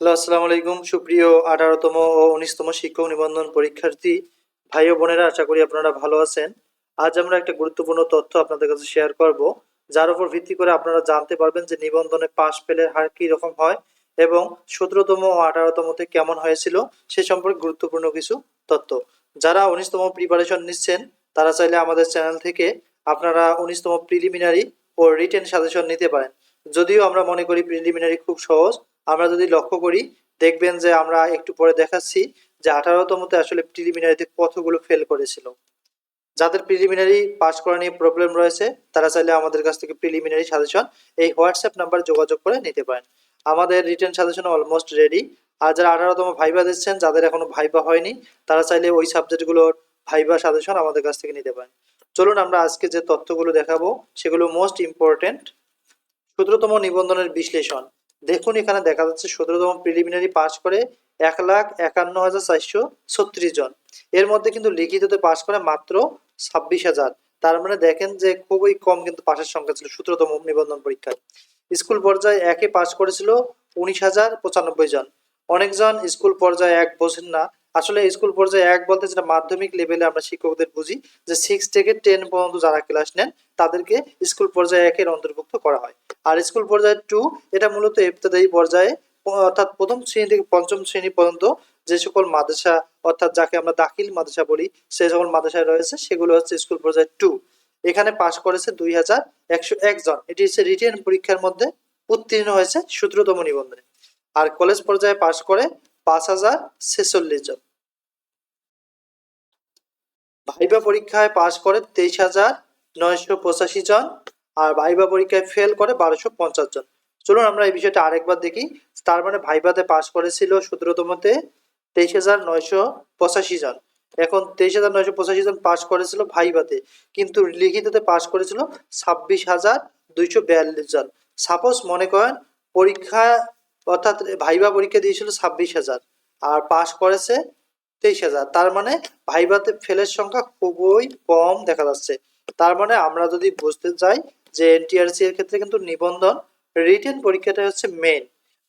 Hello, আসসালামু আলাইকুম। সুপ্রিয় 18তম ও 19তম শিক্ষক নিবন্ধন পরীক্ষার্থী ভাই ও বোনেরা, আশা করি আপনারা ভালো আছেন। আজ আমরা একটা গুরুত্বপূর্ণ তথ্য আপনাদের কাছে শেয়ার করব, যার উপর ভিত্তি করে আপনারা জানতে পারবেন যে নিবন্ধনে পাস ফেলের হার কি রকম হয় এবং 17তম ও 18তমতে কেমন হয়েছিল সে সম্পর্কে গুরুত্বপূর্ণ কিছু তথ্য। যারা 19তম প্রিপারেশন নিচ্ছেন তারা চাইলে আমাদের চ্যানেল থেকে আপনারা 19তম প্রিলিমিনারি ও রিটেন সাজেশন নিতে পারেন। যদিও আমরা মনে করি প্রিলিমিনারি খুব সহজ, আমরা যদি লক্ষ্য করি দেখবেন যে আমরা একটু পরে দেখাচ্ছি যে 18তমতে আসলে প্রিলিমিনারিতে কতগুলো ফেল করেছিল। যাদের প্রিলিমিনারি পাস করা নিয়ে প্রবলেম রয়েছে তারা চাইলে আমাদের কাছ থেকে প্রিলিমিনারি সাজেশন এই হোয়াটসঅ্যাপ নাম্বারে যোগাযোগ করে নিতে পারেন। আমাদের রিটেন সাজেশন অলমোস্ট রেডি। আর যারা 18তম ভাইবা দিচ্ছেন, যাদের এখনো ভাইবা হয়নি, তারা চাইলে ওই সাবজেক্টগুলোর ভাইবা সাজেশন আমাদের কাছ থেকে নিতে পারেন। চলুন আমরা আজকে যে তথ্যগুলো দেখাবো সেগুলো মোস্ট ইম্পর্টেন্ট। 17তম নিবন্ধনের বিশ্লেষণ। দেখুন, এখানে দেখা যাচ্ছে 17তম প্রিলিমিনারি পাস করে 1,51,436 জন। এর মধ্যে কিন্তু লিখিততে পাস করে মাত্র 26,000। তার মানে দেখেন যে খুবই কম কিন্তু পাশের সংখ্যা ছিল 17তম নিবন্ধন পরীক্ষায়। স্কুল পর্যায়ে একে পাস করেছিল 19,095 জন। অনেকজন স্কুল পর্যায়ে এক বোঝেন না। আসলে স্কুল পর্যায়ে এক বলতে যেটা মাধ্যমিক লেভেলে আমরা শিক্ষকদের বুঝি যে 6 থেকে 10 পর্যন্ত যারা ক্লাস নেন তাদেরকে স্কুল পর্যায়ে একের অন্তর্ভুক্ত করা হয়। আর স্কুল পর্যায়ে 2 এটা মূলত ইবতেদায়ী পর্যায়ে, অর্থাৎ প্রথম শ্রেণী থেকে পঞ্চম শ্রেণী পর্যন্ত যে সকল মাদ্রাসা, অর্থাৎ যাকে আমরা দাখিল মাদ্রাসা বলি, সে সকল মাদ্রাসায় রয়েছে সেগুলো হচ্ছে স্কুল পর্যায়ে 2। এখানে পাস করেছে 2,101 জন। এটি হচ্ছে রিটেন পরীক্ষার মধ্যে উত্তীর্ণ হয়েছে 17তম নিবন্ধনে। আর কলেজ পর্যায়ে পাস করে 5,046 জন। ভাইবা পরীক্ষায় পাস করে 23,985 জন। আর ভাইবা পরীক্ষায় ফেল করে 1,250 জন। চলুন আমরা এই বিষয়টা আরেকবার দেখি। তার মানে ভাইবাতে পাস করেছিল 17তমতে 23,985 জন। এখন 23,985 জন পাস করেছিল ভাইবাতে, কিন্তু লিখিততে পাস করেছিল 26,242 জন। সাপোজ মনে করেন পরীক্ষা, অর্থাৎ ভাইবা পরীক্ষা দিয়েছিল 26,000 আর পাস করেছে 23,000। তার মানে ভাইভাতে ফেলের সংখ্যা খুবই কম দেখা যাচ্ছে। তার মানে আমরা যদি বুঝতে চাই যে এনটিআরসি এর ক্ষেত্রে কিন্তু নিবন্ধন রিটেন পরীক্ষাটা হচ্ছে মেন।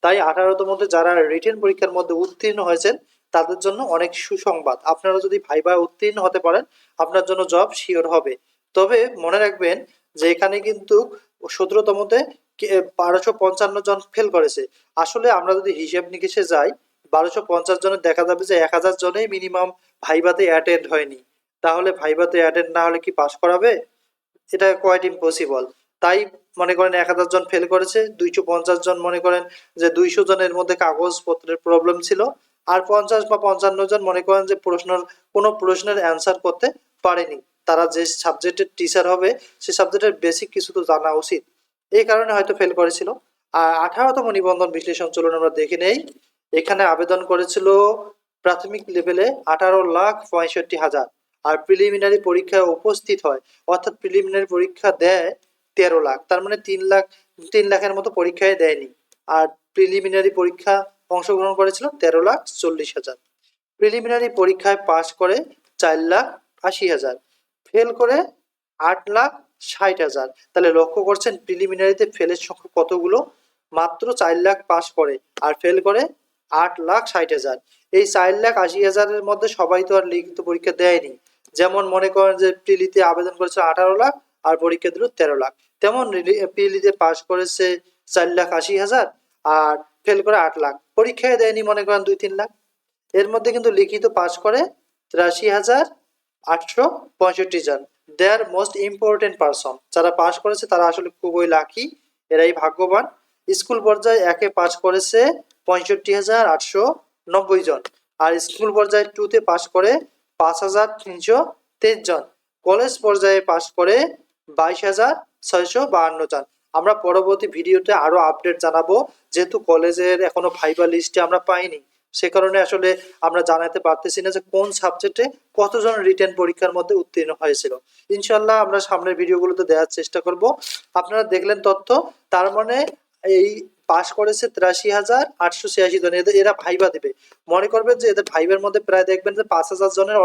তাই 18তম মধ্যে যারা রিটেন পরীক্ষার মধ্যে উত্তীর্ণ হয়েছেন তাদের জন্য অনেক সুসংবাদ। আপনারা যদি ভাইভা উত্তীর্ণ হতে পারেন আপনার জন্য জব শিওর হবে। তবে মনে রাখবেন যে এখানে কিন্তু 17তমতে 1,255 জন ফেল করেছে। আসলে আমরা যদি হিসেব নিকেশে যাই 1,250 জনের দেখা যাবে যে 1,000 জনেই মিনিমাম ভাইভাতে অ্যাটেন্ড হয়নি। তাহলে ভাইভাতে অ্যাটেন্ড না হলে কি পাস করাবে? এটা কোয়াইট ইম্পসিবল। তাই মনে করেন 1,000 জন ফেল করেছে, 250 জন মনে করেন যে 200 জনের মধ্যে কাগজপত্রের প্রবলেম ছিল, আর 50 বা 55 জন মনে করেন যে কোনো প্রশ্নের অ্যান্সার করতে পারেনি। তারা যে সাবজেক্টের টিচার হবে সে সাবজেক্টের বেসিক কিছু তো জানা উচিত, এই কারণে হয়তো ফেল করেছিল। আর 18তম নিবন্ধন বিশ্লেষণ চলুন আমরা দেখে নেই। এখানে আবেদন করেছিল প্রাথমিক লেভেলে 18,65,000 আর প্রিলিমিনারি পরীক্ষায় উপস্থিত হয়, অর্থাৎ প্রিলিমিনারি পরীক্ষা দেয় 13 লাখ। তার মানে 3 লাখের মতো পরীক্ষায় দেয়নি। আর প্রিলিমিনারি পরীক্ষা অংশগ্রহণ করেছিল 13,40,000। প্রিলিমিনারি পরীক্ষায় পাস করে 4,80,000, ফেল করে 8,60,000। তাহলে লক্ষ্য করছেন প্রিলিমিনারিতে ফেলের সংখ্যা কতগুলো? মাত্র 4 লাখ পাস করে আর ফেল করে 8,60,000। এই 4,80,000-এর মধ্যে সবাই তো আর লিখিত পরীক্ষা দেয়নি। যেমন মনে করেন যে প্রিলিতে আবেদন করেছে 18 লাখ আর পরীক্ষা দিল 13 লাখ, তেমন প্রিলিতে পাস করেছে 4,80,000 আর ফেল করে 8 লাখ, পরীক্ষায় দেয়নি মনে করেন 2-3 লাখ। এর মধ্যে কিন্তু লিখিত পাস করে 83,865 জন। দে আর মোস্ট ইম্পর্টেন্ট পারসন। যারা পাস করেছে তারা আসলে খুবই লাকি, এরাই ভাগ্যবান। স্কুল পর্যায়ে একে পাস করেছে 65,890 জন। আর স্কুল পর্যায়ে 2-তে পাস করে 5,323 জন। কলেজ পর্যায়ে পাস করে 22,652 জন। আমরা পরবর্তী ভিডিওতে আরো আপডেট জানাবো, যেহেতু কলেজের এখনো ভাইবা লিস্টে আমরা পাইনি, সে কারণে আসলে আমরা জানাতে পারতেছি না যে কোন সাবজেক্টে কতজন রিটেন পরীক্ষার মধ্যে উত্তীর্ণ হয়েছিল। ইনশাল্লাহ আমরা সামনের ভিডিওগুলোতে দেওয়ার চেষ্টা করব। আপনারা দেখলেন তথ্য। তার মানে এই পাস করেছে 83,886 জন। এরা ভাইবা দেবে। মনে করবেন যে এদের ভাইবার মধ্যে প্রায় দেখবেন যে 5,000 জনের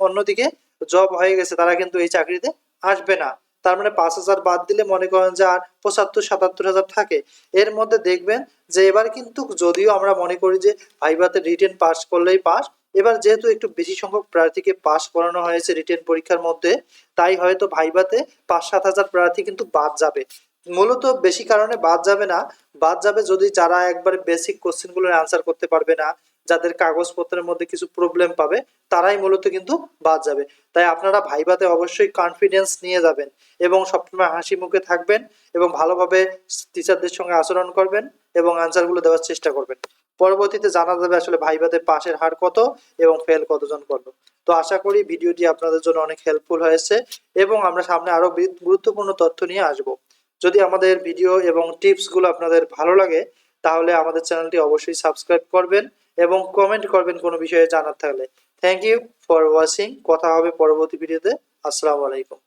অন্যদিকে জব হয়ে গেছে, তারা কিন্তু এই চাকরিতে আসবে না। তার মানে 5,000 বাদ দিলে মনে করেন যে আর 75-77,000 থাকে। এর মধ্যে দেখবেন যে এবার কিন্তু যদিও আমরা মনে করি যে ভাইভাতে রিটেন পাস করলেই পাস, এবার যেহেতু একটু বেশি সংখ্যক প্রার্থীকে পাস করানো হয়েছে রিটেন পরীক্ষার মধ্যে, তাই হয়তো ভাইভাতে 5-7 হাজার প্রার্থী কিন্তু বাদ যাবে। মূলত বেশি কারণে বাদ যাবে না, বাদ যাবে যদি যারা একবারে বেসিক কোশ্চেনগুলোর আনসার করতে পারবে না, যাদের কাগজপত্রের মধ্যে কিছু প্রবলেম পাবে, তারাই মূলত কিন্তু বাদ যাবে। তাই আপনারা ভাইভাতে অবশ্যই কনফিডেন্স নিয়ে যাবেন এবং সবসময় হাসি মুখে থাকবেন এবং ভালোভাবে টিচারদের সঙ্গে আচরণ করবেন এবং আনসারগুলো দেওয়ার চেষ্টা করবেন। পরবর্তীতে জানা যাবে আসলে ভাইভাতে পাশের হার কত এবং ফেল কতজন করলো। তো আশা করি ভিডিওটি আপনাদের জন্য অনেক হেল্পফুল হয়েছে এবং আমরা সামনে আরো গুরুত্বপূর্ণ তথ্য নিয়ে আসব। যদি আমাদের ভিডিও এবং টিপসগুলো আপনাদের ভালো লাগে তাহলে আমাদের চ্যানেলটি অবশ্যই সাবস্ক্রাইব করবেন এবং কমেন্ট করবেন কোনো বিষয়ে জানার থাকলে। Thank you for watching. কথা হবে পরবর্তী ভিডিওতে। আসসালামু আলাইকুম।